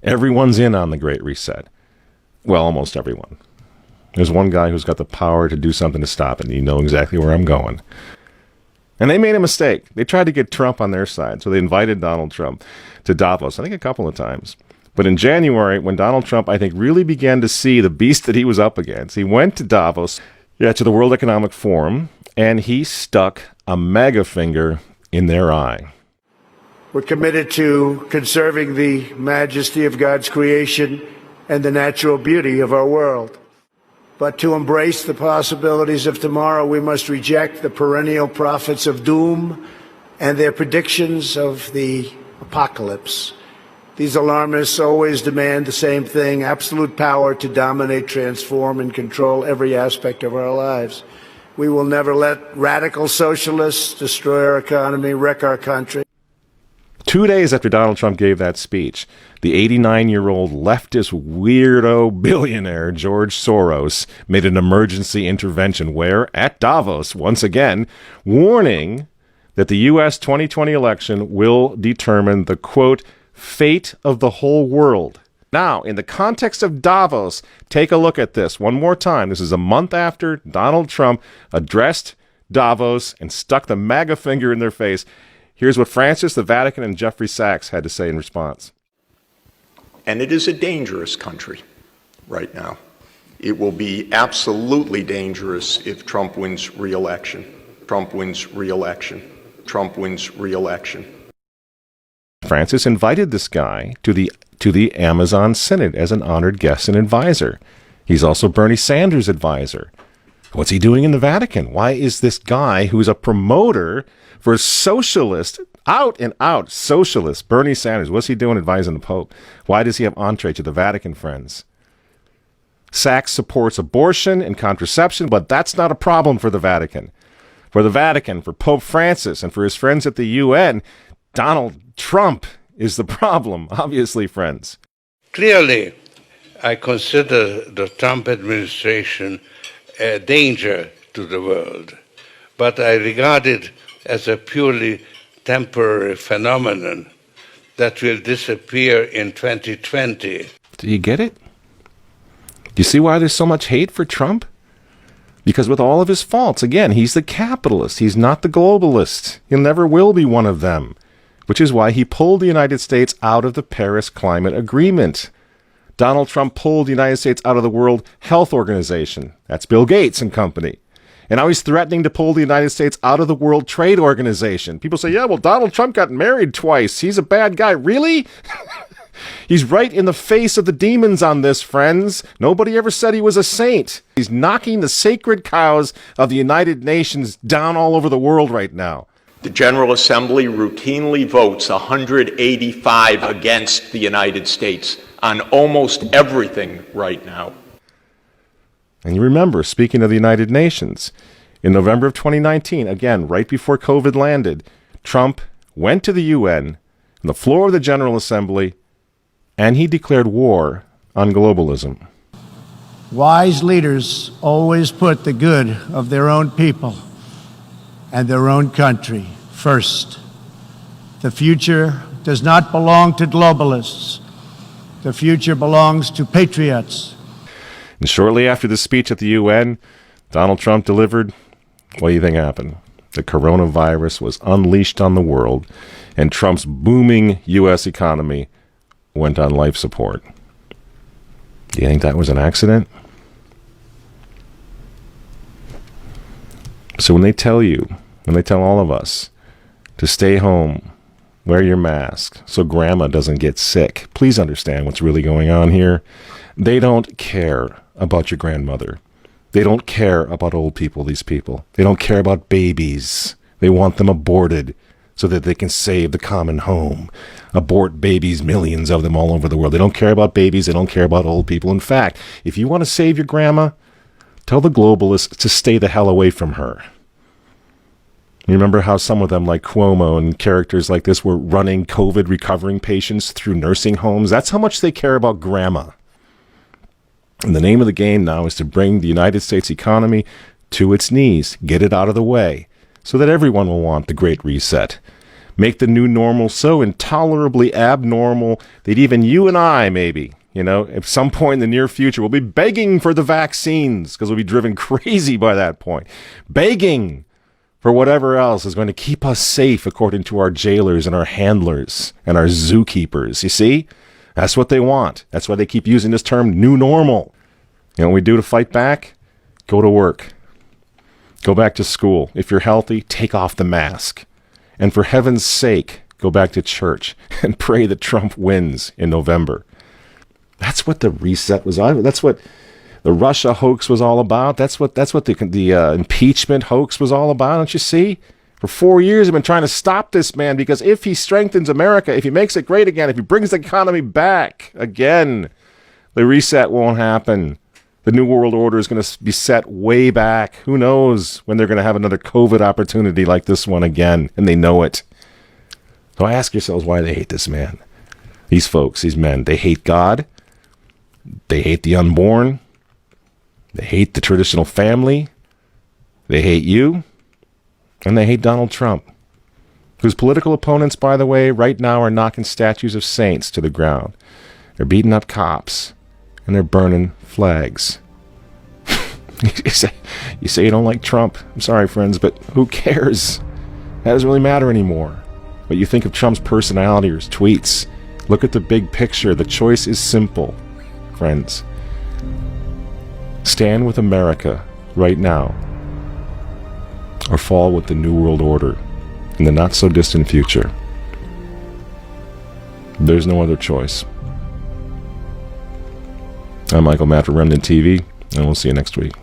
Everyone's in on the Great Reset. Well, almost everyone. There's one guy who's got the power to do something to stop it, and you know exactly where I'm going. And they made a mistake. They tried to get Trump on their side, so they invited Donald Trump to Davos, I think a couple of times. But in January, when Donald Trump, I think, really began to see the beast that he was up against, he went to Davos, to the World Economic Forum, and he stuck a mega finger in their eye. We're committed to conserving the majesty of God's creation and the natural beauty of our world. But to embrace the possibilities of tomorrow, we must reject the perennial prophets of doom and their predictions of the apocalypse. These alarmists always demand the same thing: absolute power to dominate, transform, and control every aspect of our lives. We will never let radical socialists destroy our economy, wreck our country. 2 days after Donald Trump gave that speech, the 89-year-old leftist weirdo billionaire George Soros made an emergency intervention where, at Davos, once again, warning that the U.S. 2020 election will determine the, quote, fate of the whole world. Now, in the context of Davos, take a look at this one more time. This is a month after Donald Trump addressed Davos and stuck the MAGA finger in their face. Here's what Francis, the Vatican, and Jeffrey Sachs had to say in response. And it is a dangerous country right now. It will be absolutely dangerous if Trump wins re-election. Trump wins re-election. Trump wins re-election. Francis invited this guy to the Amazon Synod as an honored guest and advisor. He's also Bernie Sanders' advisor. What's he doing in the Vatican? Why is this guy who's a promoter for socialist, out and out socialist, Bernie Sanders, what's he doing advising the Pope? Why does he have entree to the Vatican, friends? Sachs supports abortion and contraception, but that's not a problem for the Vatican. For the Vatican, for Pope Francis, and for his friends at the UN, Donald Trump is the problem, obviously, friends. Clearly, I consider the Trump administration a danger to the world, but I regard it as a purely temporary phenomenon that will disappear in 2020. Do you get it? Do you see why there's so much hate for Trump? Because with all of his faults, again, he's the capitalist. He's not the globalist. He never will be one of them, which is why he pulled the United States out of the Paris Climate Agreement. Donald Trump pulled the United States out of the World Health Organization. That's Bill Gates and company. And now he's threatening to pull the United States out of the World Trade Organization. People say, yeah, well, Donald Trump got married twice. He's a bad guy. Really? He's right in the face of the demons on this, friends. Nobody ever said he was a saint. He's knocking the sacred cows of the United Nations down all over the world right now. The General Assembly routinely votes 185 against the United States on almost everything right now. And you remember, speaking of the United Nations, in November of 2019, again, right before COVID landed, Trump went to the UN, on the floor of the General Assembly, and he declared war on globalism. Wise leaders always put the good of their own people and their own country first. The future does not belong to globalists. The future belongs to patriots. And shortly after the speech at the UN, Donald Trump delivered, what do you think happened? The coronavirus was unleashed on the world, and Trump's booming U.S. economy went on life support. Do you think that was an accident? So when they tell all of us to stay home, wear your mask so grandma doesn't get sick, please understand what's really going on here. They don't care about your grandmother. They don't care about old people, these people. They don't care about babies. They want them aborted so that they can save the common home. Abort babies, millions of them all over the world. They don't care about babies. They don't care about old people. In fact, if you want to save your grandma, tell the globalists to stay the hell away from her. You remember how some of them, like Cuomo and characters like this, were running COVID recovering patients through nursing homes? That's how much they care about grandma. And the name of the game now is to bring the United States economy to its knees, get it out of the way, so that everyone will want the Great Reset. make the new normal so intolerably abnormal that even you and I, maybe, at some point in the near future, will be begging for the vaccines because we'll be driven crazy by that point. Begging for whatever else is going to keep us safe according to our jailers and our handlers and our zookeepers. You see? That's what they want. That's why they keep using this term, new normal. You know what we do to fight back? Go to work. Go back to school. If you're healthy, take off the mask. And for heaven's sake, go back to church and pray that Trump wins in November. That's what the reset was on. That's what the Russia hoax was all about. That's what the impeachment hoax was all about. Don't you see? For 4 years, they've been trying to stop this man because if he strengthens America, if he makes it great again, if he brings the economy back again, the reset won't happen. The New World Order is going to be set way back. Who knows when they're going to have another COVID opportunity like this one again, and they know it. So ask yourselves why they hate this man. These folks, these men, they hate God. They hate the unborn. They hate the traditional family. They hate you. And they hate Donald Trump, whose political opponents, by the way, right now are knocking statues of saints to the ground. They're beating up cops, and they're burning flags. You say you don't like Trump. I'm sorry, friends, but who cares? That doesn't really matter anymore. But you think of Trump's personality or his tweets. Look at the big picture. The choice is simple, friends. Stand with America right now, or fall with the New World Order in the not-so-distant future. There's no other choice. I'm Michael Matt for Remnant TV, and we'll see you next week.